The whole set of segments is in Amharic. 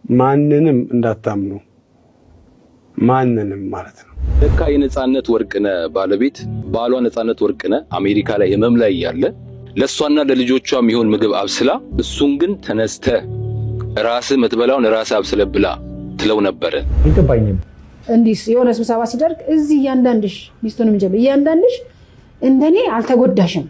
ማንንም እንዳታምኑ ማንንም ማለት ነው። ለካ የነጻነት ወርቅነህ ባለቤት ባሏ ነጻነት ወርቅነህ አሜሪካ ላይ ህመም ላይ ያለ ለሷና ለልጆቿ የሚሆን ምግብ አብስላ እሱን ግን ተነስተ ራስ መትበላውን ራስ አብስለ ብላ ትለው ነበር። ይገባኛል። እንዲስ የሆነ ስብሰባ ሲደርግ እዚህ ያንዳንድሽ ሚስቱንም ጀብ ያንዳንድሽ እንደኔ አልተጎዳሽም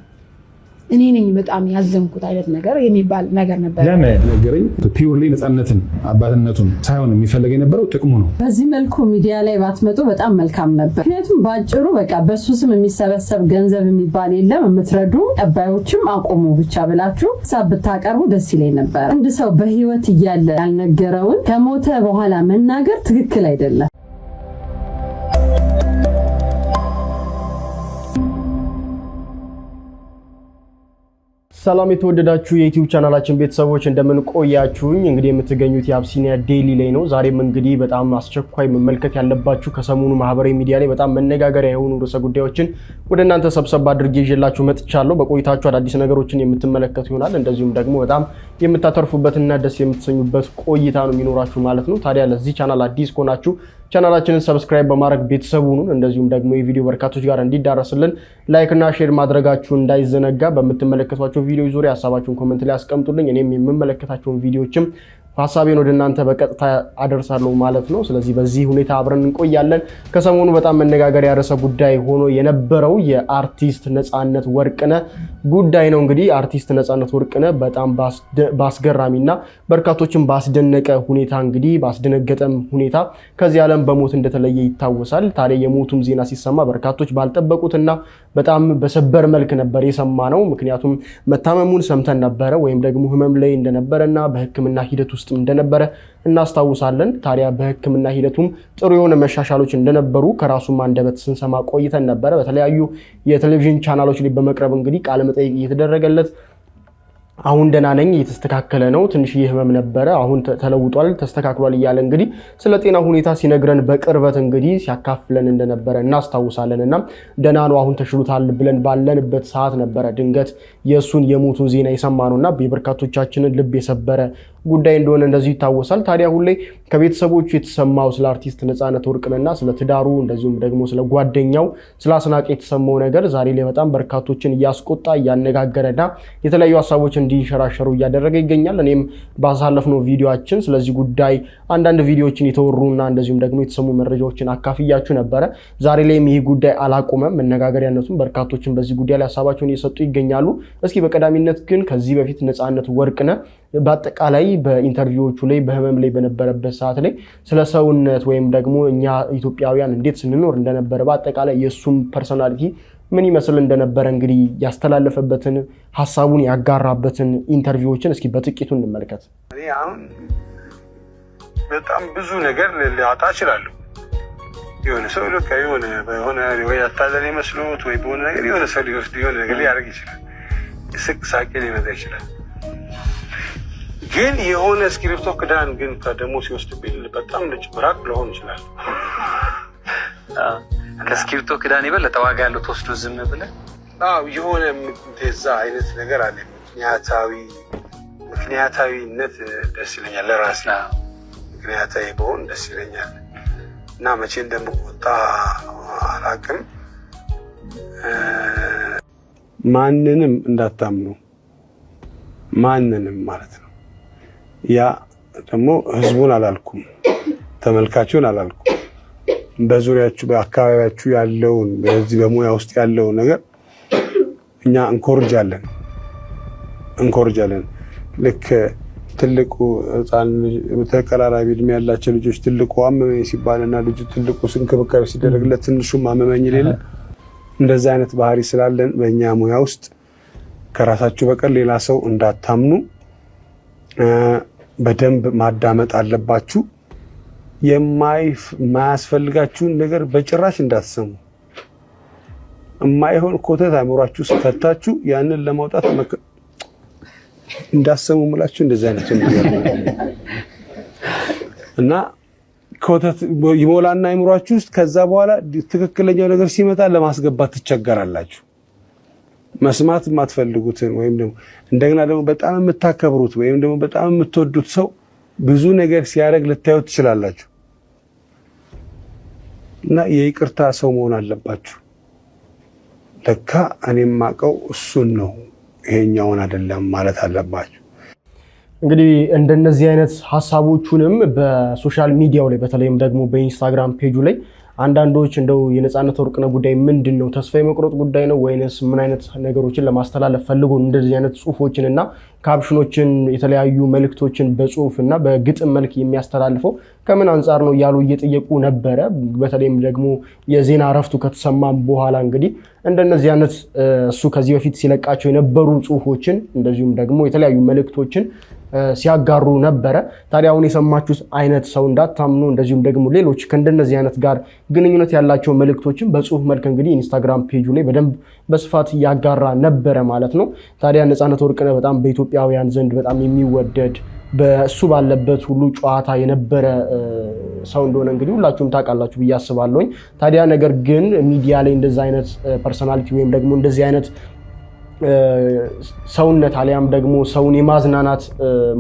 እኔ ነኝ በጣም ያዘንኩት አይነት ነገር የሚባል ነገር ነበር። ለምን ነገርኝ ፒውርሊ ነጻነትን አባትነቱን ሳይሆን የሚፈልግ የነበረው ጥቅሙ ነው። በዚህ መልኩ ሚዲያ ላይ ባትመጡ በጣም መልካም ነበር። ምክንያቱም ባጭሩ በቃ በሱ ስም የሚሰበሰብ ገንዘብ የሚባል የለም፣ የምትረዱ ጠባዮችም አቆሙ ብቻ ብላችሁ ሀሳብ ብታቀርቡ ደስ ይለኝ ነበር። አንድ ሰው በህይወት እያለ ያልነገረውን ከሞተ በኋላ መናገር ትክክል አይደለም። ሰላም የተወደዳችሁ የዩቲዩብ ቻናላችን ቤተሰቦች እንደምን ቆያችሁኝ? እንግዲህ የምትገኙት የአብሲኒያ ዴይሊ ላይ ነው። ዛሬም እንግዲህ በጣም አስቸኳይ መመልከት ያለባችሁ ከሰሞኑ ማህበራዊ ሚዲያ ላይ በጣም መነጋገሪያ የሆኑ ርዕሰ ጉዳዮችን ወደ እናንተ ሰብሰብ አድርጌ ይዤላችሁ መጥቻለሁ። በቆይታችሁ አዳዲስ ነገሮችን የምትመለከቱ ይሆናል። እንደዚሁም ደግሞ በጣም የምታተርፉበትና ደስ የምትሰኙበት ቆይታ ነው የሚኖራችሁ ማለት ነው። ታዲያ ለዚህ ቻናል አዲስ ከሆናችሁ ቻናላችንን ሰብስክራይብ በማድረግ ቤተሰብ ሁኑ። እንደዚሁም ደግሞ የቪዲዮ በርካቶች ጋር እንዲዳረስልን ላይክ እና ሼር ማድረጋችሁ እንዳይዘነጋ። በምትመለከቷቸው ቪዲዮ ዙሪያ ሐሳባችሁን ኮሜንት ላይ አስቀምጡልኝ። እኔም የምመለከታቸውን ቪዲዮዎችም ሐሳቤን ወደ እናንተ በቀጥታ አደርሳለሁ ማለት ነው። ስለዚህ በዚህ ሁኔታ አብረን እንቆያለን። ከሰሞኑ በጣም መነጋገሪያ ርዕሰ ጉዳይ ሆኖ የነበረው የአርቲስት ነጻነት ወርቅነህ ጉዳይ ነው። እንግዲህ አርቲስት ነጻነት ወርቅነህ በጣም ባስገራሚና በርካቶችን ባስደነቀ ሁኔታ እንግዲህ ባስደነገጠም ሁኔታ ከዚህ ዓለም በሞት እንደተለየ ይታወሳል። ታዲያ የሞቱም ዜና ሲሰማ በርካቶች ባልጠበቁትና በጣም በሰበር መልክ ነበር የሰማነው። ምክንያቱም መታመሙን ሰምተን ነበረ ወይም ደግሞ ህመም ላይ እንደነበረና በሕክምና ሂደት ውስጥ እንደነበረ እናስታውሳለን። ታዲያ በሕክምና ሂደቱም ጥሩ የሆነ መሻሻሎች እንደነበሩ ከራሱም አንደበት ስንሰማ ቆይተን ነበረ። በተለያዩ የቴሌቪዥን ቻናሎች ላይ በመቅረብ እንግዲህ ቃለ መጠይቅ እየተደረገለት አሁን ደህና ነኝ እየተስተካከለ ነው፣ ትንሽዬ ህመም ነበረ፣ አሁን ተለውጧል፣ ተስተካክሏል እያለ እንግዲህ ስለ ጤና ሁኔታ ሲነግረን በቅርበት እንግዲህ ሲያካፍለን እንደነበረ እናስታውሳለንና ደህና ነው አሁን ተሽሎታል ብለን ባለንበት ሰዓት ነበረ ድንገት የሱን የሞቱን ዜና የሰማነውና በበርካቶቻችንን ልብ የሰበረ ጉዳይ እንደሆነ እንደዚህ ይታወሳል። ታዲያ ሁሌ ከቤተሰቦቹ የተሰማው ስለ አርቲስት ነጻነት ወርቅነህና ስለ ትዳሩ እንደዚሁም ደግሞ ስለ ጓደኛው ስለ አስናቀ የተሰማው ነገር ዛሬ ላይ በጣም በርካቶችን እያስቆጣ እያነጋገረና የተለያዩ ሀሳቦች እንዲንሸራሸሩ እያደረገ ይገኛል። እኔም ባሳለፍነው ቪዲዮአችን ስለዚህ ጉዳይ አንዳንድ ቪዲዮዎችን የተወሩና እንደዚሁም ደግሞ የተሰሙ መረጃዎችን አካፍያችሁ ነበረ። ዛሬ ላይም ይህ ጉዳይ አላቆመም። መነጋገሪያነቱም በርካቶችን በዚህ ጉዳይ ላይ ሀሳባቸውን እየሰጡ ይገኛሉ። እስኪ በቀዳሚነት ግን ከዚህ በፊት ነጻነት ወርቅነህ በአጠቃላይ በኢንተርቪዎቹ ላይ በህመም ላይ በነበረበት ሰዓት ላይ ስለ ሰውነት ወይም ደግሞ እኛ ኢትዮጵያውያን እንዴት ስንኖር እንደነበረ በአጠቃላይ የሱም ፐርሰናሊቲ ምን ይመስል እንደነበረ እንግዲህ ያስተላለፈበትን ሐሳቡን ያጋራበትን ኢንተርቪዎችን እስኪ በጥቂቱ እንመልከት። እኔ አሁን በጣም ብዙ ነገር ሊያጣ ይችላል። የሆነ ሰው ልክ የሆነ ወይ አታለለ መስሎት ወይ በሆነ ነገር የሆነ ሰው ሊወስድ የሆነ ነገር ሊያደርግ ይችላል። ሳቄ ሊመጣ ይችላል። ግን የሆነ እስክሪፕቶ ክዳን ግን ከደሞ ሲወስድብኝ በጣም ልጭብራቅ ለሆን ይችላል። ከስክሪፕቶ ክዳን የበለጠ ዋጋ ያለው ተወስዶ ዝም ብለህ የሆነ እንደዛ አይነት ነገር አለ። ምክንያታዊነት ደስ ይለኛል። ለራሴ ምክንያታዊ በሆን ደስ ይለኛል እና መቼ እንደምቆጣ አላውቅም። ማንንም እንዳታምኑ ማንንም ማለት ነው። ያ ደግሞ ህዝቡን አላልኩም፣ ተመልካቹን አላልኩም፣ በዙሪያችሁ በአካባቢያችሁ ያለውን በዚህ በሙያ ውስጥ ያለውን ነገር እኛ እንኮርጃለን። ልክ ትልቁ ህፃን ተቀራራቢ እድሜ ያላቸው ልጆች ትልቁ አመመኝ ሲባልና ልጁ ትልቁ እንክብካቤ ሲደረግለት ትንሹም አመመኝ ይላል። እንደዛ አይነት ባህሪ ስላለን በእኛ ሙያ ውስጥ ከራሳችሁ በቀር ሌላ ሰው እንዳታምኑ በደንብ ማዳመጥ አለባችሁ። የማያስፈልጋችሁን ነገር በጭራሽ እንዳትሰሙ። የማይሆን ኮተት አእምሯችሁ ውስጥ ፈታችሁ ያንን ለማውጣት እንዳትሰሙ ምላችሁ እንደዛ አይነት ነገር እና ኮተት ይሞላና አእምሯችሁ ውስጥ ከዛ በኋላ ትክክለኛው ነገር ሲመጣ ለማስገባት ትቸገራላችሁ። መስማት የማትፈልጉትን ወይም ደግሞ እንደገና ደግሞ በጣም የምታከብሩት ወይም ደግሞ በጣም የምትወዱት ሰው ብዙ ነገር ሲያደርግ ልታዩት ትችላላችሁ። እና የይቅርታ ሰው መሆን አለባችሁ። ለካ እኔም ማቀው እሱን ነው ይሄኛውን አይደለም ማለት አለባችሁ። እንግዲህ እንደነዚህ አይነት ሀሳቦቹንም በሶሻል ሚዲያው ላይ በተለይም ደግሞ በኢንስታግራም ፔጁ ላይ አንዳንዶች እንደው የነፃነት ወርቅነህ ጉዳይ ምንድነው ተስፋ የመቁረጥ ጉዳይ ነው ወይንስ ምን አይነት ነገሮችን ለማስተላለፍ ፈልጎ እንደዚህ አይነት ጽሁፎችን እና ካፕሽኖችን የተለያዩ መልእክቶችን በጽሁፍ እና በግጥም መልክ የሚያስተላልፈው ከምን አንጻር ነው እያሉ እየጠየቁ ነበረ። በተለይም ደግሞ የዜና እረፍቱ ከተሰማም በኋላ እንግዲህ እንደነዚህ አይነት እሱ ከዚህ በፊት ሲለቃቸው የነበሩ ጽሁፎችን እንደዚሁም ደግሞ የተለያዩ መልእክቶችን ሲያጋሩ ነበረ። ታዲያ አሁን የሰማችሁት አይነት ሰው እንዳታምኑ፣ እንደዚሁም ደግሞ ሌሎች ከእንደነዚህ አይነት ጋር ግንኙነት ያላቸው መልእክቶችን በጽሁፍ መልክ እንግዲህ ኢንስታግራም ፔጁ ላይ በደንብ በስፋት ያጋራ ነበረ ማለት ነው። ታዲያ ነፃነት ወርቅነህ በጣም በኢትዮጵያውያን ዘንድ በጣም የሚወደድ በእሱ ባለበት ሁሉ ጨዋታ የነበረ ሰው እንደሆነ እንግዲህ ሁላችሁም ታውቃላችሁ ብዬ አስባለሁኝ። ታዲያ ነገር ግን ሚዲያ ላይ እንደዚህ አይነት ፐርሰናሊቲ ወይም ደግሞ እንደዚህ አይነት ሰውነት አሊያም ደግሞ ሰውን የማዝናናት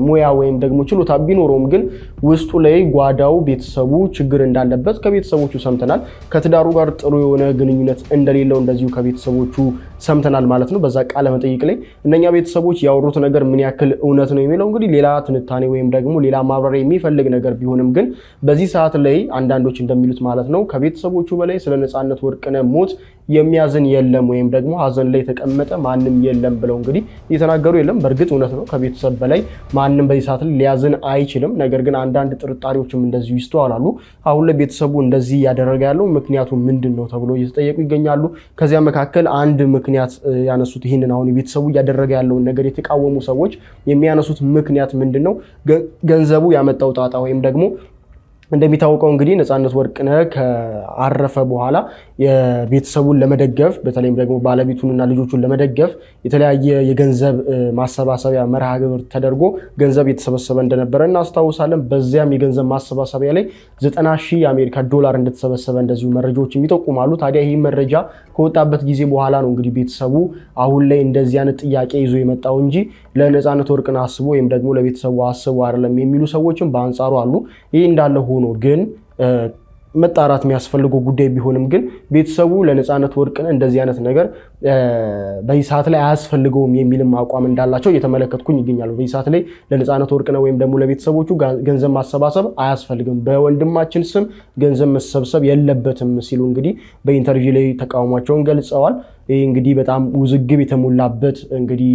ሙያ ወይም ደግሞ ችሎታ ቢኖረውም ግን ውስጡ ላይ ጓዳው ቤተሰቡ ችግር እንዳለበት ከቤተሰቦቹ ሰምተናል። ከትዳሩ ጋር ጥሩ የሆነ ግንኙነት እንደሌለው እንደዚሁ ከቤተሰቦቹ ሰምተናል ማለት ነው። በዛ ቃለ መጠይቅ ላይ እነኛ ቤተሰቦች ያወሩት ነገር ምን ያክል እውነት ነው የሚለው እንግዲህ ሌላ ትንታኔ ወይም ደግሞ ሌላ ማብራሪያ የሚፈልግ ነገር ቢሆንም ግን በዚህ ሰዓት ላይ አንዳንዶች እንደሚሉት ማለት ነው ከቤተሰቦቹ በላይ ስለ ነፃነት ወርቅነህ ሞት የሚያዝን የለም ወይም ደግሞ ሀዘን ላይ የተቀመጠ ማንም የለም ብለው እንግዲህ እየተናገሩ የለም። በእርግጥ እውነት ነው፣ ከቤተሰብ በላይ ማንም በዚህ ሰዓት ላይ ሊያዝን አይችልም። ነገር ግን አንዳንድ ጥርጣሬዎችም እንደዚሁ ይስተዋላሉ። አሁን ላይ ቤተሰቡ እንደዚህ እያደረገ ያለው ምክንያቱ ምንድን ነው ተብሎ እየተጠየቁ ይገኛሉ። ከዚያ መካከል አንድ ምክንያት ያነሱት ይህንን አሁን ቤተሰቡ እያደረገ ያለውን ነገር የተቃወሙ ሰዎች የሚያነሱት ምክንያት ምንድን ነው? ገንዘቡ ያመጣው ጣጣ ወይም ደግሞ እንደሚታወቀው እንግዲህ ነፃነት ወርቅነህ ከአረፈ በኋላ የቤተሰቡን ለመደገፍ በተለይም ደግሞ ባለቤቱንና ልጆቹን ለመደገፍ የተለያየ የገንዘብ ማሰባሰቢያ መርሃ ግብር ተደርጎ ገንዘብ የተሰበሰበ እንደነበረ እናስታውሳለን። በዚያም የገንዘብ ማሰባሰቢያ ላይ 90,000 የአሜሪካ ዶላር እንደተሰበሰበ እንደዚሁ መረጃዎች ይጠቁማሉ። ታዲያ ይህ መረጃ ከወጣበት ጊዜ በኋላ ነው እንግዲህ ቤተሰቡ አሁን ላይ እንደዚህ አይነት ጥያቄ ይዞ የመጣው እንጂ ለነፃነት ወርቅነህ አስቦ ወይም ደግሞ ለቤተሰቡ አስቦ አይደለም የሚሉ ሰዎችም በአንጻሩ አሉ። ይህ እንዳለ ሆኖ ግን መጣራት የሚያስፈልገው ጉዳይ ቢሆንም ግን ቤተሰቡ ለነፃነት ወርቅነህ እንደዚህ አይነት ነገር በዚህ ሰዓት ላይ አያስፈልገውም የሚልም አቋም እንዳላቸው እየተመለከትኩኝ ይገኛሉ። በዚህ ሰዓት ላይ ለነፃነት ወርቅነህ ወይም ደግሞ ለቤተሰቦቹ ገንዘብ ማሰባሰብ አያስፈልግም፣ በወንድማችን ስም ገንዘብ መሰብሰብ የለበትም ሲሉ እንግዲህ በኢንተርቪው ላይ ተቃውሟቸውን ገልጸዋል። ይህ እንግዲህ በጣም ውዝግብ የተሞላበት እንግዲህ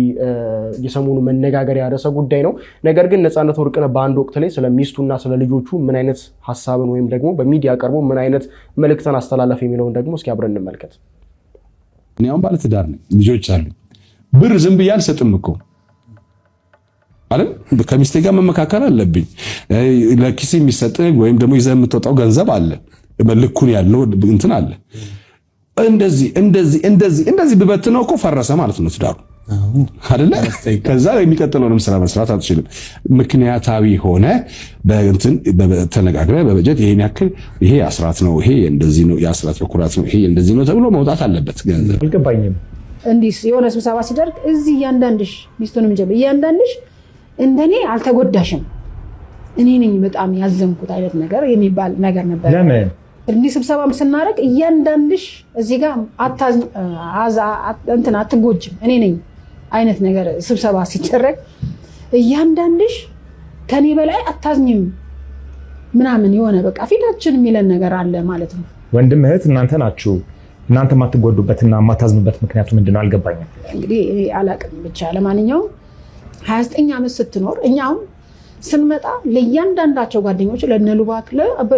የሰሞኑ መነጋገሪያ ርዕሰ ጉዳይ ነው። ነገር ግን ነፃነት ወርቅነህ በአንድ ወቅት ላይ ስለ ሚስቱና ስለ ልጆቹ ምን አይነት ሀሳብን ወይም ደግሞ በሚዲያ ቀርቦ ምን አይነት መልእክትን አስተላለፍ የሚለውን ደግሞ እስኪ አብረን እንመልከት። እኔ አሁን ባለትዳር ነኝ፣ ልጆች አሉኝ። ብር ዝም ብዬ አልሰጥም እኮ አይደል? ከሚስቴ ጋር መመካከል አለብኝ። ለኪስ የሚሰጥ ወይም ደግሞ ይዘህ የምትወጣው ገንዘብ አለ፣ ልኩን ያለው እንትን አለ። እንደዚህ ብበትነው እኮ ፈረሰ ማለት ነው ትዳሩ አይደለ? ከዛ የሚቀጥለውንም ስራ መስራት አትችልም። ምክንያታዊ ሆነ በእንትን ተነጋግረህ በበጀት ይሄን ያክል ይሄ አስራት ነው፣ ይሄ እንደዚህ ነው፣ የአስራት በኩራት ነው፣ ይሄ እንደዚህ ነው ተብሎ መውጣት አለበት ገንዘብ። አልገባኝም። እንዲህ የሆነ ስብሰባ ሲደርግ እዚህ እያንዳንድሽ ሚስቱንም ጀብ እያንዳንድሽ እንደኔ አልተጎዳሽም እኔ ነኝ በጣም ያዘንኩት አይነት ነገር የሚባል ነገር ነበር። ለምን እንዲህ ስብሰባም ስናደርግ እያንዳንድሽ እዚህ ጋር አትጎጅም እኔ ነኝ አይነት ነገር ስብሰባ ሲደረግ እያንዳንድሽ ከኔ በላይ አታዝኝም ምናምን የሆነ በቃ ፊታችን የሚለን ነገር አለ ማለት ነው። ወንድም እህት እናንተ ናችሁ። እናንተ የማትጎዱበትና የማታዝኑበት ምክንያቱ ምንድነው አልገባኝም። እንግዲህ እኔ አላቅም ብቻ ለማንኛውም 29 ዓመት ስትኖር እኛም ስንመጣ ለእያንዳንዳቸው ጓደኞች ለነሉባት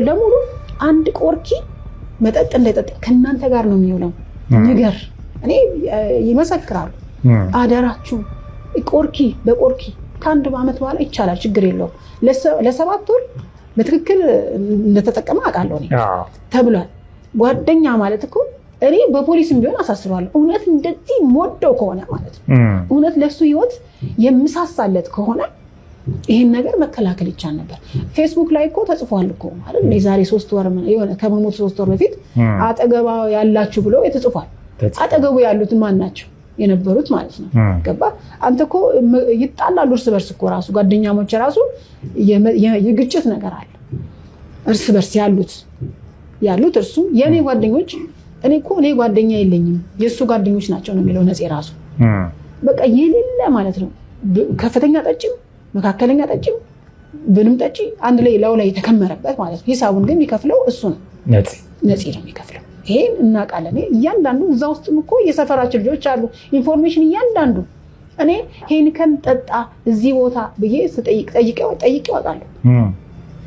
ለሙሉ አንድ ቆርኪ መጠጥ እንዳይጠጥ ከእናንተ ጋር ነው የሚውለው ንገር እኔ ይመሰክራሉ። አደራችሁ ቆርኪ በቆርኪ ከአንድ ዓመት በኋላ ይቻላል ችግር የለውም ለ7 ወር በትክክል እንደተጠቀመ አውቃለሁ እኔ ተብሏል። ጓደኛ ማለት እኮ እኔ በፖሊስም ቢሆን አሳስባለሁ። እውነት እንደዚህ ሞደው ከሆነ ማለት ነው እውነት ለሱ ህይወት የምሳሳለት ከሆነ ይሄን ነገር መከላከል ይቻል ነበር። ፌስቡክ ላይ እኮ ተጽፏል እኮ ማለት ነው የዛሬ 3 ወር የሆነ ከመሞት 3 ወር በፊት አጠገባ ያላችሁ ብሎ የተጽፏል። አጠገቡ ያሉት ማን ናቸው? የነበሩት ማለት ነው። ገባ አንተ እኮ ይጣላሉ እርስ በርስ እኮ ራሱ ጓደኛሞች ራሱ የግጭት ነገር አለ እርስ በርስ ያሉት እርሱ የኔ ጓደኞች እኔ ጓደኛ የለኝም የሱ ጓደኞች ናቸው ነው የሚለው ነፂ ራሱ በቃ የሌለ ማለት ነው። ከፍተኛ ጠጭም መካከለኛ ጠጭም ብንም ጠጪ አንድ ላይ ላው ላይ የተከመረበት ማለት ነው። ሂሳቡን ግን የሚከፍለው እሱ ነው ነፂ ነው የሚከፍለው። ይሄን እናውቃለን። እያንዳንዱ እዛ ውስጥም እኮ የሰፈራችን ልጆች አሉ ኢንፎርሜሽን እያንዳንዱ እኔ ሄኒከን ጠጣ እዚህ ቦታ ብዬ ጠይቄው አውቃለሁ።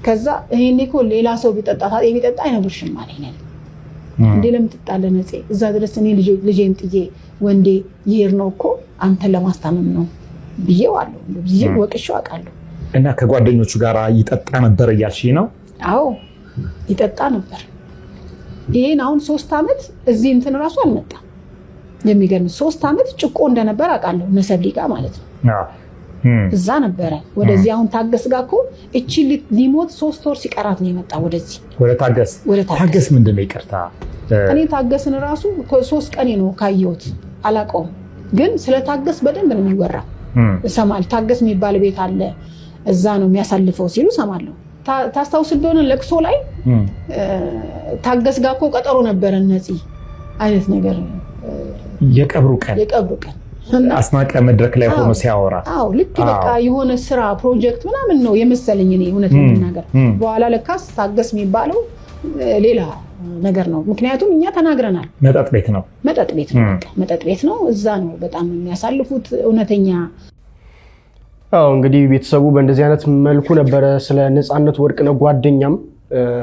ከዛ ይሄኔ እኮ ሌላ ሰው ቢጠጣ አይነግርሽም ማለት ነው እንዴ ለምን ትጣለ ነፂ እዛ ድረስ እኔ ልጄን ጥዬ ወንዴ ይሄር ነው እኮ አንተን ለማስታመም ነው ብዬው አለው ብዬ ወቅሼው አውቃለሁ። እና ከጓደኞቹ ጋር ይጠጣ ነበር እያልሽ ነው? አዎ ይጠጣ ነበር። ይሄን አሁን 3 ዓመት እዚህ እንትን ራሱ አልመጣም። የሚገርም 3 ዓመት ጭቆ እንደነበር አውቃለሁ ነሰብሊ ጋር ማለት ነው። እዛ ነበረ። ወደዚህ አሁን ታገስ ጋር እኮ እቺ ሊሞት 3 ወር ሲቀራት ነው የመጣ ወደዚህ ወደ ታገስ ምንድን ነው ይቅርታ እኔ ታገስን ራሱ 3 ቀን ነው ካየሁት አላውቀውም። ግን ስለ ታገስ በደንብ ነው የሚወራው እሰማለሁ። ታገስ የሚባል ቤት አለ እዛ ነው የሚያሳልፈው ሲሉ ሰማለሁ። ታስታውስ እንደሆነ ለቅሶ ላይ ታገስ ጋር እኮ ቀጠሮ ነበረ ነፂ አይነት ነገር የቀብሩ ቀን አስናቀ መድረክ ላይ ሆኖ ሲያወራ አዎ ልክ በቃ የሆነ ስራ ፕሮጀክት ምናምን ነው የመሰለኝ እኔ እውነት ነገር በኋላ ለካስ ታገስ የሚባለው ሌላ ነገር ነው። ምክንያቱም እኛ ተናግረናል። መጠጥ ቤት ነው እዛ ነው በጣም የሚያሳልፉት እውነተኛ። አዎ እንግዲህ ቤተሰቡ በእንደዚህ አይነት መልኩ ነበረ ስለ ነፃነት ወርቅነህ ጓደኛም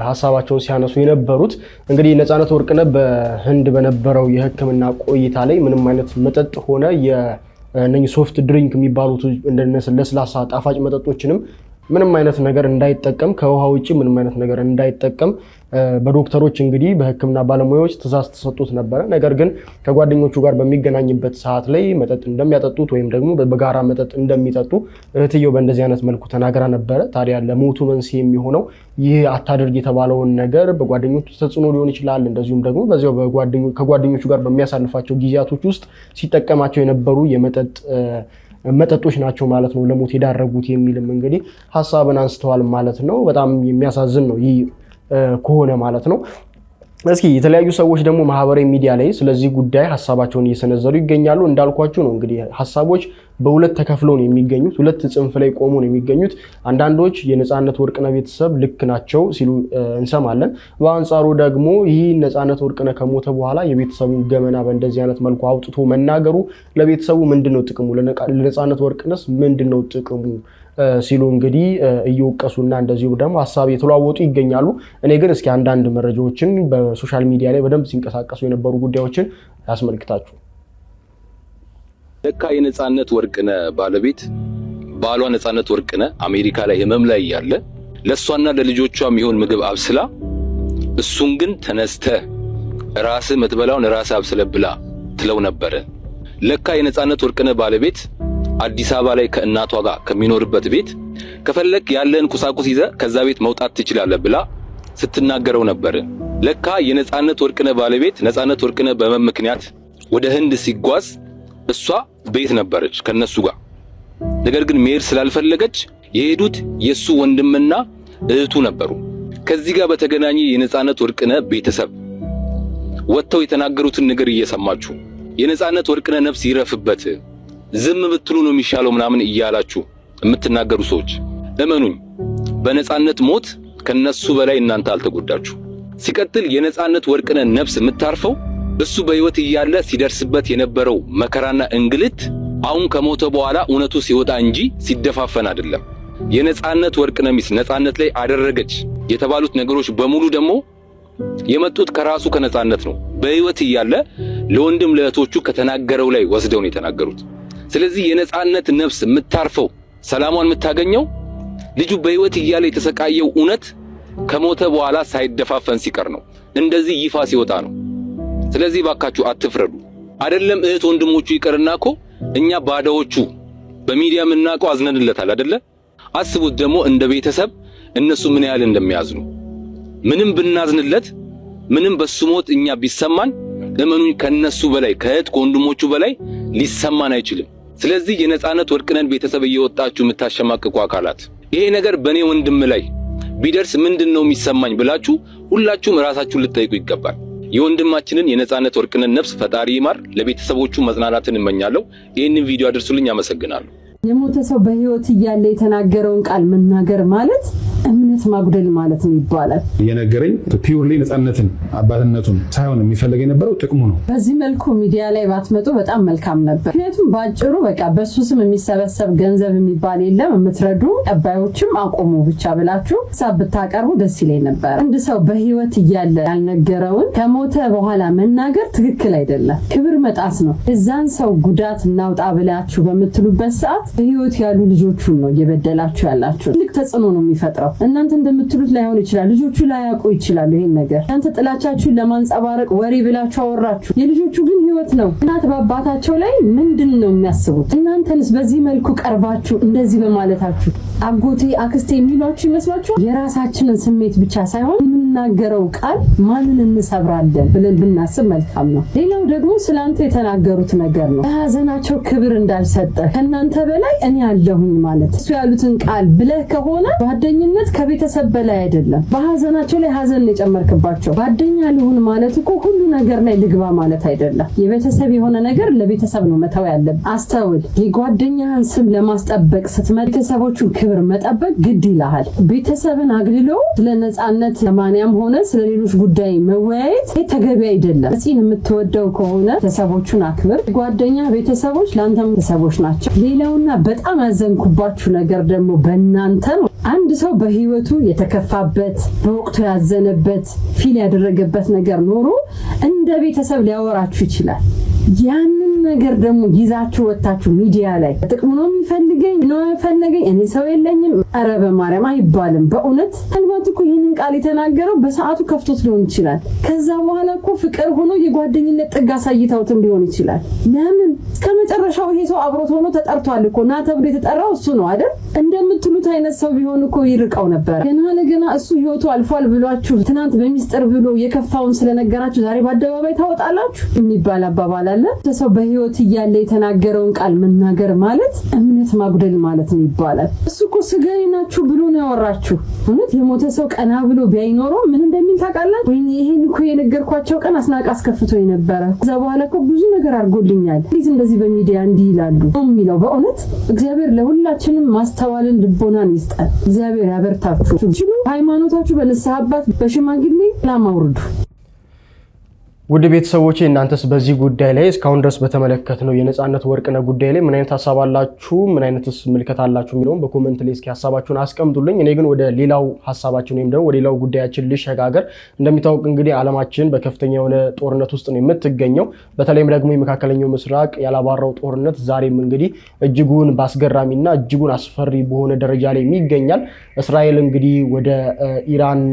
ሀሳባቸውን ሲያነሱ የነበሩት። እንግዲህ ነፃነት ወርቅነህ በህንድ በነበረው የሕክምና ቆይታ ላይ ምንም አይነት መጠጥ ሆነ የነኚህ ሶፍት ድሪንክ የሚባሉት እንደነሱ ለስላሳ ጣፋጭ መጠጦችንም ምንም አይነት ነገር እንዳይጠቀም ከውሃ ውጪ ምንም አይነት ነገር እንዳይጠቀም በዶክተሮች እንግዲህ በህክምና ባለሙያዎች ትዕዛዝ ተሰጥቶት ነበር። ነገር ግን ከጓደኞቹ ጋር በሚገናኝበት ሰዓት ላይ መጠጥ እንደሚያጠጡት ወይም ደግሞ በጋራ መጠጥ እንደሚጠጡ እህትየው በእንደዚህ አይነት መልኩ ተናግራ ነበር። ታዲያ ለሞቱ መንስኤ የሚሆነው ይህ አታድርግ የተባለውን ነገር በጓደኞቹ ተጽዕኖ ሊሆን ይችላል። እንደዚሁም ደግሞ በዚያው ከጓደኞቹ ጋር በሚያሳልፋቸው ጊዜያቶች ውስጥ ሲጠቀማቸው የነበሩ መጠጦች ናቸው ማለት ነው ለሞት የዳረጉት የሚልም እንግዲህ ሐሳብን አንስተዋል ማለት ነው። በጣም የሚያሳዝን ነው ይህ ከሆነ ማለት ነው። እስኪ የተለያዩ ሰዎች ደግሞ ማህበራዊ ሚዲያ ላይ ስለዚህ ጉዳይ ሐሳባቸውን እየሰነዘሩ ይገኛሉ። እንዳልኳችሁ ነው እንግዲህ ሐሳቦች በሁለት ተከፍለው ነው የሚገኙት፣ ሁለት ጽንፍ ላይ ቆሞ ነው የሚገኙት። አንዳንዶች የነፃነት ወርቅነህ ቤተሰብ ልክ ናቸው ሲሉ እንሰማለን። በአንጻሩ ደግሞ ይህ ነፃነት ወርቅነህ ከሞተ በኋላ የቤተሰቡን ገመና በእንደዚህ አይነት መልኩ አውጥቶ መናገሩ ለቤተሰቡ ምንድነው ጥቅሙ፣ ለነፃነት ወርቅነህ ምንድነው ጥቅሙ ሲሉ እንግዲህ እየወቀሱና እንደዚሁ ደግሞ ሐሳብ የተለዋወጡ ይገኛሉ። እኔ ግን እስኪ አንዳንድ መረጃዎችን በሶሻል ሚዲያ ላይ በደንብ ሲንቀሳቀሱ የነበሩ ጉዳዮችን ያስመልክታችሁ። ለካ የነፃነት ወርቅነህ ባለቤት ባሏ ነፃነት ወርቅነህ አሜሪካ ላይ ህመም ላይ ያለ ለሷና ለልጆቿ የሚሆን ምግብ አብስላ እሱን ግን ተነስተህ ራስህ መትበላውን ራስህ አብስለህ ብላ ትለው ነበር። ለካ የነፃነት ወርቅነህ ባለቤት አዲስ አበባ ላይ ከእናቷ ጋር ከሚኖርበት ቤት ከፈለክ ያለን ቁሳቁስ ይዘህ ከዛ ቤት መውጣት ትችላለህ ብላ ስትናገረው ነበር። ለካ የነፃነት ወርቅነህ ባለቤት ነፃነት ወርቅነህ በህመም ምክንያት ወደ ህንድ ሲጓዝ እሷ ቤት ነበረች ከነሱ ጋር። ነገር ግን መሄድ ስላልፈለገች የሄዱት የሱ ወንድምና እህቱ ነበሩ። ከዚህ ጋር በተገናኘ የነፃነት ወርቅነህ ቤተሰብ ወጥተው የተናገሩትን ነገር እየሰማችሁ የነፃነት ወርቅነህ ነፍስ ይረፍበት ዝም ብትሉ ነው የሚሻለው ምናምን እያላችሁ የምትናገሩ ሰዎች እመኑኝ፣ በነፃነት ሞት ከነሱ በላይ እናንተ አልተጎዳችሁ። ሲቀጥል የነፃነት ወርቅነህ ነፍስ የምታርፈው እሱ በህይወት እያለ ሲደርስበት የነበረው መከራና እንግልት አሁን ከሞተ በኋላ እውነቱ ሲወጣ እንጂ ሲደፋፈን አይደለም። የነፃነት ወርቅነህ ሚስት ነፃነት ላይ አደረገች የተባሉት ነገሮች በሙሉ ደግሞ የመጡት ከራሱ ከነፃነት ነው። በህይወት እያለ ለወንድም ለእህቶቹ ከተናገረው ላይ ወስደው ነው የተናገሩት። ስለዚህ የነፃነት ነፍስ የምታርፈው ሰላሟን የምታገኘው ልጁ በህይወት እያለ የተሰቃየው እውነት ከሞተ በኋላ ሳይደፋፈን ሲቀር ነው፣ እንደዚህ ይፋ ሲወጣ ነው። ስለዚህ ባካችሁ አትፍረዱ። አይደለም እህት ወንድሞቹ ይቀርና እኮ እኛ ባዳዎቹ በሚዲያ የምናውቀው አዝነንለታል አይደለ? አስቡት ደግሞ እንደ ቤተሰብ እነሱ ምን ያህል እንደሚያዝኑ። ምንም ብናዝንለት ምንም በሱ ሞት እኛ ቢሰማን እመኑኝ ከነሱ በላይ ከእህት ከወንድሞቹ በላይ ሊሰማን አይችልም። ስለዚህ የነጻነት ወርቅነህን ቤተሰብ እየወጣችሁ የምታሸማቅቁ አካላት ይሄ ነገር በኔ ወንድም ላይ ቢደርስ ምንድነው የሚሰማኝ ብላችሁ ሁላችሁም ራሳችሁን ልትጠይቁ ይገባል። የወንድማችንን የነጻነት ወርቅነህን ነፍስ ፈጣሪ ይማር። ለቤተሰቦቹ መጽናናትን እመኛለሁ። ይህንን ቪዲዮ አድርሱልኝ። አመሰግናለሁ። የሞተ ሰው በህይወት እያለ የተናገረውን ቃል መናገር ማለት እምነት ማጉደል ማለት ነው ይባላል። የነገረኝ ፒውርሊ ነጻነትን አባትነቱን ሳይሆን የሚፈልግ የነበረው ጥቅሙ ነው። በዚህ መልኩ ሚዲያ ላይ ባትመጡ በጣም መልካም ነበር። ምክንያቱም ባጭሩ በቃ በሱ ስም የሚሰበሰብ ገንዘብ የሚባል የለም፣ የምትረዱ ቀባዮችም አቆሙ ብቻ ብላችሁ ሀሳብ ብታቀርቡ ደስ ይለኝ ነበር። አንድ ሰው በህይወት እያለ ያልነገረውን ከሞተ በኋላ መናገር ትክክል አይደለም፣ ክብር መጣስ ነው። እዛን ሰው ጉዳት እናውጣ ብላችሁ በምትሉበት ሰዓት በህይወት ያሉ ልጆቹን ነው እየበደላችሁ ያላችሁ። ትልቅ ተጽዕኖ ነው የሚፈጥረው። እናንተ እንደምትሉት ላይሆን ይችላል፣ ልጆቹ ላያውቁ ይችላሉ። ይሄን ነገር እናንተ ጥላቻችሁን ለማንጸባረቅ ወሬ ብላችሁ አወራችሁ። የልጆቹ ግን ህይወት ነው። እናት በአባታቸው ላይ ምንድን ነው የሚያስቡት? እናንተንስ በዚህ መልኩ ቀርባችሁ እንደዚህ በማለታችሁ አጎቴ አክስቴ የሚሏችሁ ይመስላችኋል? የራሳችንን ስሜት ብቻ ሳይሆን የምናገረው ቃል ማንን እንሰብራለን ብለን ብናስብ መልካም ነው። ሌላው ደግሞ ስላንተ የተናገሩት ነገር ነው። በሀዘናቸው ክብር እንዳልሰጠ ከእናንተ በላይ እኔ አለሁኝ ማለት እሱ ያሉትን ቃል ብለህ ከሆነ ጓደኝነት ከቤተሰብ በላይ አይደለም። በሀዘናቸው ላይ ሀዘን የጨመርክባቸው ጓደኛ ልሁን ማለት እኮ ሁሉ ነገር ላይ ልግባ ማለት አይደለም። የቤተሰብ የሆነ ነገር ለቤተሰብ ነው መተው ያለብን። አስተውል። የጓደኛህን ስም ለማስጠበቅ ስትመጣ ቤተሰቦቹን ክብር መጠበቅ ግድ ይልሃል። ቤተሰብን አግልሎ ስለ ነጻነት ለማንያም ሆነ ስለ ሌሎች ጉዳይ መወያየት ተገቢ አይደለም። እዚህን የምትወደው ከሆነ ቤተሰቦቹን አክብር። ጓደኛ ቤተሰቦች ለአንተም ቤተሰቦች ናቸው። ሌላውና በጣም ያዘንኩባችሁ ነገር ደግሞ በእናንተ ነው። አንድ ሰው በህይወቱ የተከፋበት በወቅቱ ያዘነበት ፊል ያደረገበት ነገር ኖሮ እንደ ቤተሰብ ሊያወራችሁ ይችላል። ያንን ነገር ደግሞ ይዛችሁ ወጣችሁ ሚዲያ ላይ ጥቅሙ ነው የሚፈልገኝ ነው የፈለገኝ እኔ ሰው የለኝም ኧረ በማርያም አይባልም። በእውነት አልባት እኮ ይህንን ቃል የተናገረው በሰዓቱ ከፍቶት ሊሆን ይችላል። ከዛ በኋላ እኮ ፍቅር ሆኖ የጓደኝነት ጥግ አሳይተውትም ሊሆን ይችላል። ለምን እስከመጨረሻው ይሄ ሰው አብሮት ሆኖ ተጠርቷል እኮ ና ተብሎ የተጠራው እሱ ነው አይደል? እንደምትሉት አይነት ሰው ቢሆን እኮ ይርቀው ነበር። ገና ለገና እሱ ህይወቱ አልፏል ብሏችሁ ትናንት በሚስጥር ብሎ የከፋውን ስለነገራችሁ ዛሬ በአደባባይ ታወጣላችሁ የሚባል አባባል አለ። ሰው በህይወት እያለ የተናገረውን ቃል መናገር ማለት እምነት ማጉደል ማለት ነው ይባላል። እሱ እኮ ስጋዬ ናችሁ ብሎ ነው ያወራችሁ። እውነት የሞተ ሰው ቀና ብሎ ቢያይኖረው ምን እንደሚል ታውቃላችሁ? ወይ ይሄን እኮ የነገርኳቸው ቀን አስናቅ አስከፍቶኝ ነበረ። ከዛ በኋላ እኮ ብዙ ነገር አድርጎልኛል። እንደዚህ በሚዲያ እንዲህ ይላሉ ነው የሚለው። በእውነት እግዚአብሔር ለሁላችንም ማስተዋልን ልቦናን ይስጣል። እግዚአብሔር ያበርታችሁ። ሃይማኖታችሁ በንስሐ አባት በሽማግሌ ላማውርዱ። ውድ ቤተሰቦቼ እናንተስ በዚህ ጉዳይ ላይ እስካሁን ድረስ በተመለከትነው የነጻነት ወርቅነህ ጉዳይ ላይ ምን አይነት ሐሳብ አላችሁ? ምን አይነትስ ምልከታ አላችሁ የሚለውን በኮሜንት ላይ እስኪ ሐሳባችሁን አስቀምጡልኝ። እኔ ግን ወደ ሌላው ሐሳባችን ወይም ደግሞ ወደ ሌላው ጉዳያችን ልሸጋገር። እንደሚታወቅ እንግዲህ ዓለማችን በከፍተኛ የሆነ ጦርነት ውስጥ ነው የምትገኘው። በተለይም ደግሞ የመካከለኛው ምስራቅ ያላባራው ጦርነት ዛሬም እንግዲህ እጅጉን ባስገራሚና እጅጉን አስፈሪ በሆነ ደረጃ ላይ ይገኛል። እስራኤል እንግዲህ ወደ ኢራን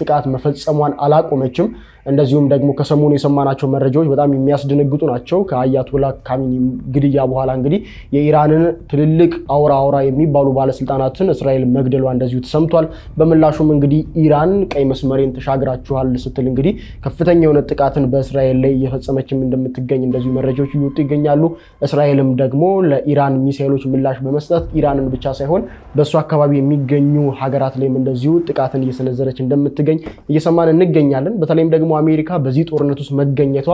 ጥቃት መፈጸሟን አላቆመችም። እንደዚሁም ደግሞ ከሰሞኑ የሰማናቸው መረጃዎች በጣም የሚያስደነግጡ ናቸው። ከአያቶላ ካሚኒ ግድያ በኋላ እንግዲህ የኢራንን ትልልቅ አውራ የሚባሉ ባለስልጣናትን እስራኤል መግደሏ እንደዚሁ ተሰምቷል። በምላሹም እንግዲህ ኢራን ቀይ መስመሬን ተሻግራችኋል ስትል እንግዲህ ከፍተኛ የሆነ ጥቃትን በእስራኤል ላይ እየፈጸመችም እንደምትገኝ እንደዚሁ መረጃዎች እየወጡ ይገኛሉ። እስራኤልም ደግሞ ለኢራን ሚሳኤሎች ምላሽ በመስጠት ኢራንን ብቻ ሳይሆን በእሱ አካባቢ የሚገኙ ሀገራት ላይም እንደዚሁ ጥቃትን እየሰነዘረች እንደምትገኝ እየሰማን እንገኛለን። በተለይም ደግሞ አሜሪካ በዚህ ጦርነት ውስጥ መገኘቷ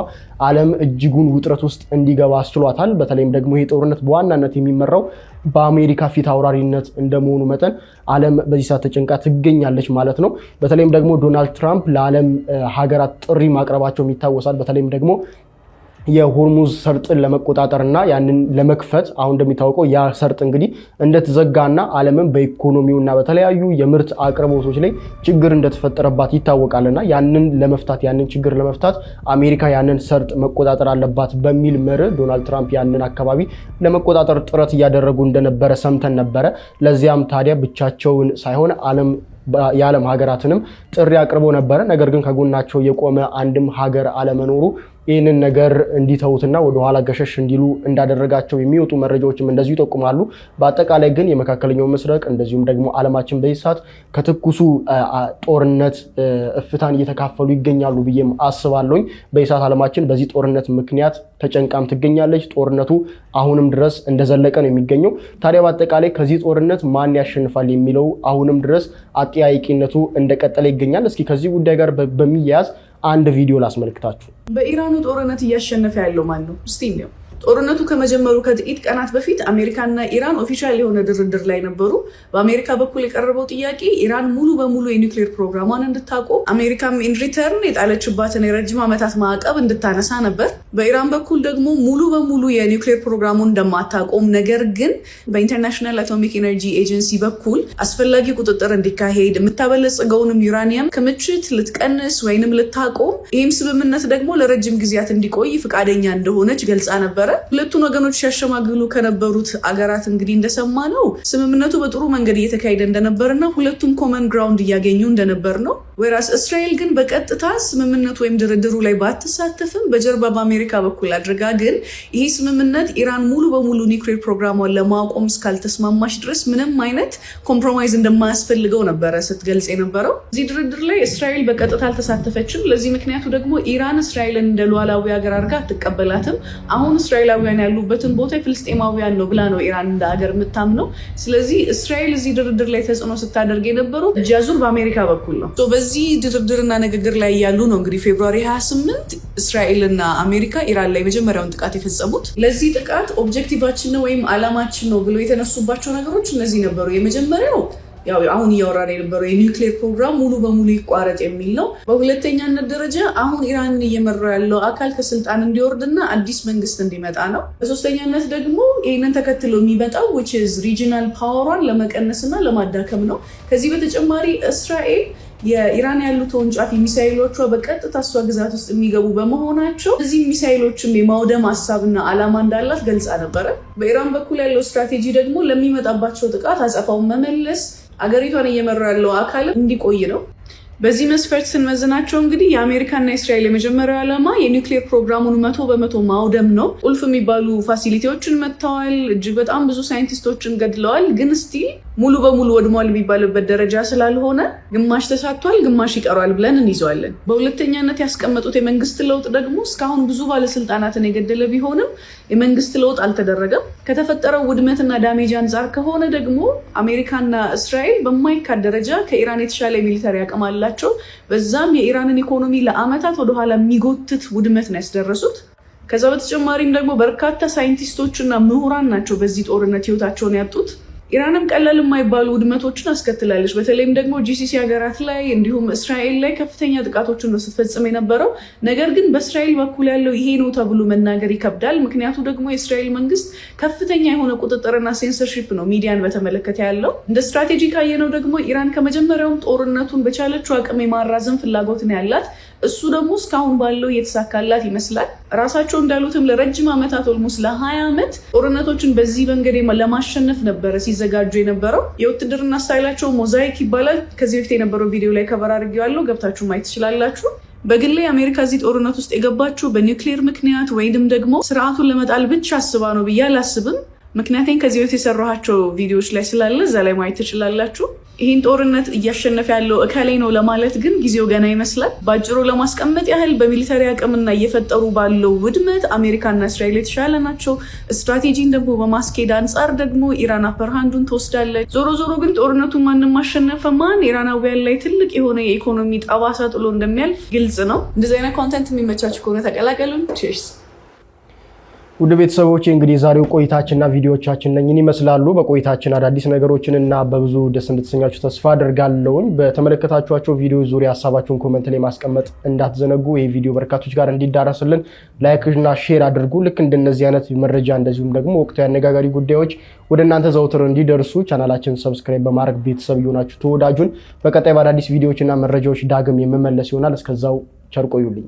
ዓለም እጅጉን ውጥረት ውስጥ እንዲገባ አስችሏታል። በተለይም ደግሞ ይሄ ጦርነት በዋናነት የሚመራው በአሜሪካ ፊት አውራሪነት እንደመሆኑ መጠን ዓለም በዚህ ሰዓት ተጨንቃ ትገኛለች ማለት ነው። በተለይም ደግሞ ዶናልድ ትራምፕ ለዓለም ሀገራት ጥሪ ማቅረባቸው ይታወሳል። በተለይም ደግሞ የሆርሙዝ ሰርጥን ለመቆጣጠርና ያንን ለመክፈት አሁን እንደሚታወቀው ያ ሰርጥ እንግዲህ እንደተዘጋና ዓለምን በኢኮኖሚውና በተለያዩ የምርት አቅርቦቶች ላይ ችግር እንደተፈጠረባት ይታወቃልና ያንን ለመፍታት ያንን ችግር ለመፍታት አሜሪካ ያንን ሰርጥ መቆጣጠር አለባት በሚል መርህ ዶናልድ ትራምፕ ያንን አካባቢ ለመቆጣጠር ጥረት እያደረጉ እንደነበረ ሰምተን ነበረ። ለዚያም ታዲያ ብቻቸውን ሳይሆን የዓለም ሀገራትንም ጥሪ አቅርቦ ነበረ። ነገር ግን ከጎናቸው የቆመ አንድም ሀገር አለመኖሩ ይህንን ነገር እንዲተውትና ወደኋላ ገሸሽ እንዲሉ እንዳደረጋቸው የሚወጡ መረጃዎችም እንደዚሁ ይጠቁማሉ። በአጠቃላይ ግን የመካከለኛው ምስራቅ እንደዚሁም ደግሞ ዓለማችን በዚህ ሰዓት ከትኩሱ ጦርነት እፍታን እየተካፈሉ ይገኛሉ ብዬም አስባለሁኝ። በዚህ ሰዓት ዓለማችን በዚህ ጦርነት ምክንያት ተጨንቃም ትገኛለች። ጦርነቱ አሁንም ድረስ እንደዘለቀ ነው የሚገኘው። ታዲያ በአጠቃላይ ከዚህ ጦርነት ማን ያሸንፋል የሚለው አሁንም ድረስ አጠያያቂነቱ እንደቀጠለ ይገኛል። እስኪ ከዚህ ጉዳይ ጋር በሚያያዝ አንድ ቪዲዮ ላስመልክታችሁ። በኢራኑ ጦርነት እያሸነፈ ያለው ማን ነው? እስቲ ነው ጦርነቱ ከመጀመሩ ከጥቂት ቀናት በፊት አሜሪካና ኢራን ኦፊሻል የሆነ ድርድር ላይ ነበሩ። በአሜሪካ በኩል የቀረበው ጥያቄ ኢራን ሙሉ በሙሉ የኒውክሌር ፕሮግራሟን እንድታቆም፣ አሜሪካም ኢን ሪተርን የጣለችባትን የረጅም ዓመታት ማዕቀብ እንድታነሳ ነበር። በኢራን በኩል ደግሞ ሙሉ በሙሉ የኒውክሌር ፕሮግራሙን እንደማታቆም፣ ነገር ግን በኢንተርናሽናል አቶሚክ ኤነርጂ ኤጀንሲ በኩል አስፈላጊ ቁጥጥር እንዲካሄድ፣ የምታበለጽገውንም ዩራኒየም ክምችት ልትቀንስ ወይንም ልታቆም፣ ይህም ስምምነት ደግሞ ለረጅም ጊዜያት እንዲቆይ ፈቃደኛ እንደሆነች ገልጻ ነበረ። ሁለቱን ወገኖች ሲያሸማግሉ ከነበሩት አገራት እንግዲህ እንደሰማ ነው ስምምነቱ በጥሩ መንገድ እየተካሄደ እንደነበርና ሁለቱም ኮመን ግራውንድ እያገኙ እንደነበር ነው። ወይራስ እስራኤል ግን በቀጥታ ስምምነቱ ወይም ድርድሩ ላይ ባትሳተፍም በጀርባ በአሜሪካ በኩል አድርጋ ግን ይሄ ስምምነት ኢራን ሙሉ በሙሉ ኒውክሌር ፕሮግራሟን ለማቆም እስካልተስማማች ድረስ ምንም አይነት ኮምፕሮማይዝ እንደማያስፈልገው ነበረ ስትገልጽ የነበረው። እዚህ ድርድር ላይ እስራኤል በቀጥታ አልተሳተፈችም። ለዚህ ምክንያቱ ደግሞ ኢራን እስራኤልን እንደ ሉዓላዊ ሀገር አድርጋ አትቀበላትም። አሁን እስራኤላውያን ያሉበትን ቦታ ፍልስጤማውያን ነው ብላ ነው ኢራን እንደ ሀገር የምታምነው። ስለዚህ እስራኤል እዚህ ድርድር ላይ ተጽዕኖ ስታደርግ የነበረው እጅ አዙር በአሜሪካ በኩል ነው። በዚህ ድርድርና ንግግር ላይ ያሉ ነው እንግዲህ ፌብሩዋሪ 28 እስራኤልና አሜሪካ ኢራን ላይ መጀመሪያውን ጥቃት የፈጸሙት። ለዚህ ጥቃት ኦብጀክቲቫችን ነው ወይም አላማችን ነው ብሎ የተነሱባቸው ነገሮች እነዚህ ነበሩ። የመጀመሪያው ያው አሁን እያወራን የነበረው የኒውክሌር ፕሮግራም ሙሉ በሙሉ ይቋረጥ የሚል ነው። በሁለተኛነት ደረጃ አሁን ኢራን እየመራ ያለው አካል ከስልጣን እንዲወርድና አዲስ መንግስት እንዲመጣ ነው። በሶስተኛነት ደግሞ ይህንን ተከትሎ የሚመጣው which is regional power-ን ለመቀነስና ለማዳከም ነው። ከዚህ በተጨማሪ እስራኤል የኢራን ያሉ ተወንጫፊ ሚሳኤሎቿ በቀጥታ እሷ ግዛት ውስጥ የሚገቡ በመሆናቸው እዚህ ሚሳኤሎችም የማውደም ሀሳብና ዓላማ እንዳላት ገልጻ ነበረ። በኢራን በኩል ያለው ስትራቴጂ ደግሞ ለሚመጣባቸው ጥቃት አጸፋውን መመለስ፣ አገሪቷን እየመራ ያለው አካል እንዲቆይ ነው። በዚህ መስፈርት ስንመዝናቸው እንግዲህ የአሜሪካና የእስራኤል የመጀመሪያው ዓላማ የኒውክሌር ፕሮግራሙን 100% ማውደም ነው። ቁልፍ የሚባሉ ፋሲሊቲዎችን መጥተዋል፣ እጅግ በጣም ብዙ ሳይንቲስቶችን ገድለዋል። ግን ስቲል ሙሉ በሙሉ ወድሟል የሚባልበት ደረጃ ስላልሆነ ግማሽ ተሳቷል፣ ግማሽ ይቀሯል ብለን እንይዘዋለን። በሁለተኛነት ያስቀመጡት የመንግስት ለውጥ ደግሞ እስካሁን ብዙ ባለስልጣናትን የገደለ ቢሆንም የመንግስት ለውጥ አልተደረገም። ከተፈጠረው ውድመትና ዳሜጅ አንጻር ከሆነ ደግሞ አሜሪካና እስራኤል በማይካድ ደረጃ ከኢራን የተሻለ ሚሊተሪ አቅም አላቸው። በዛም የኢራንን ኢኮኖሚ ለአመታት ወደኋላ የሚጎትት ውድመት ነው ያስደረሱት። ከዛ በተጨማሪም ደግሞ በርካታ ሳይንቲስቶችና ምሁራን ናቸው በዚህ ጦርነት ህይወታቸውን ያጡት። ኢራንም ቀላል የማይባሉ ውድመቶችን አስከትላለች። በተለይም ደግሞ ጂሲሲ ሀገራት ላይ እንዲሁም እስራኤል ላይ ከፍተኛ ጥቃቶችን ነው ስትፈጽም የነበረው። ነገር ግን በእስራኤል በኩል ያለው ይሄ ነው ተብሎ መናገር ይከብዳል። ምክንያቱ ደግሞ የእስራኤል መንግስት ከፍተኛ የሆነ ቁጥጥርና ሴንሰርሺፕ ነው ሚዲያን በተመለከተ ያለው። እንደ ስትራቴጂ ካየነው ደግሞ ኢራን ከመጀመሪያውም ጦርነቱን በቻለችው አቅም የማራዘም ፍላጎት ነው ያላት። እሱ ደግሞ እስካሁን ባለው እየተሳካላት ይመስላል። ራሳቸው እንዳሉትም ለረጅም ዓመታት ኦልሞስት ለ20 ዓመት ጦርነቶችን በዚህ መንገድ ለማሸነፍ ነበረ ሲዘጋጁ የነበረው። የውትድርና ስታይላቸው ሞዛይክ ይባላል። ከዚህ በፊት የነበረው ቪዲዮ ላይ ከበር አድርጌዋለሁ፣ ገብታችሁ ማየት ትችላላችሁ። በግሌ አሜሪካ እዚህ ጦርነት ውስጥ የገባችው በኒውክሌር ምክንያት ወይንም ደግሞ ስርዓቱን ለመጣል ብቻ አስባ ነው ብዬ አላስብም። ምክንያቱም ከዚህ በፊት የሰራኋቸው ቪዲዮዎች ላይ ስላለ እዛ ላይ ማየት ትችላላችሁ። ይህን ጦርነት እያሸነፈ ያለው እከሌ ነው ለማለት ግን ጊዜው ገና ይመስላል። በአጭሩ ለማስቀመጥ ያህል በሚሊተሪ አቅምና እየፈጠሩ ባለው ውድመት አሜሪካና እስራኤል የተሻለ ናቸው። ስትራቴጂን ደግሞ በማስኬድ አንጻር ደግሞ ኢራን አፐርሃንዱን ትወስዳለች። ዞሮ ዞሮ ግን ጦርነቱ ማንም ማሸነፈ ማን ኢራናውያን ላይ ትልቅ የሆነ የኢኮኖሚ ጠባሳ ጥሎ እንደሚያልፍ ግልጽ ነው። እንደዚህ አይነት ኮንተንት የሚመቻችሁ ከሆነ ተቀላቀሉን። ቼርስ። ውድ ቤተሰቦች እንግዲህ ዛሬው ቆይታችንና ቪዲዮዎቻችን ነኝን ይመስላሉ። በቆይታችን አዳዲስ ነገሮችን እና በብዙ ደስ እንድትሰኛችሁ ተስፋ አደርጋለሁኝ። በተመለከታችኋቸው ቪዲዮዎች ዙሪያ ሀሳባችሁን ኮመንት ላይ ማስቀመጥ እንዳትዘነጉ። ይህ ቪዲዮ በርካቶች ጋር እንዲዳረስልን ላይክ እና ሼር አድርጉ። ልክ እንደነዚህ አይነት መረጃ እንደዚሁም ደግሞ ወቅታዊ አነጋጋሪ ጉዳዮች ወደ እናንተ ዘውትር እንዲደርሱ ቻናላችን ሰብስክራይብ በማድረግ ቤተሰብ ይሆናችሁ ተወዳጁን። በቀጣይ በአዳዲስ ቪዲዮዎችና መረጃዎች ዳግም የምመለስ ይሆናል። እስከዛው ቸር ቆዩልኝ።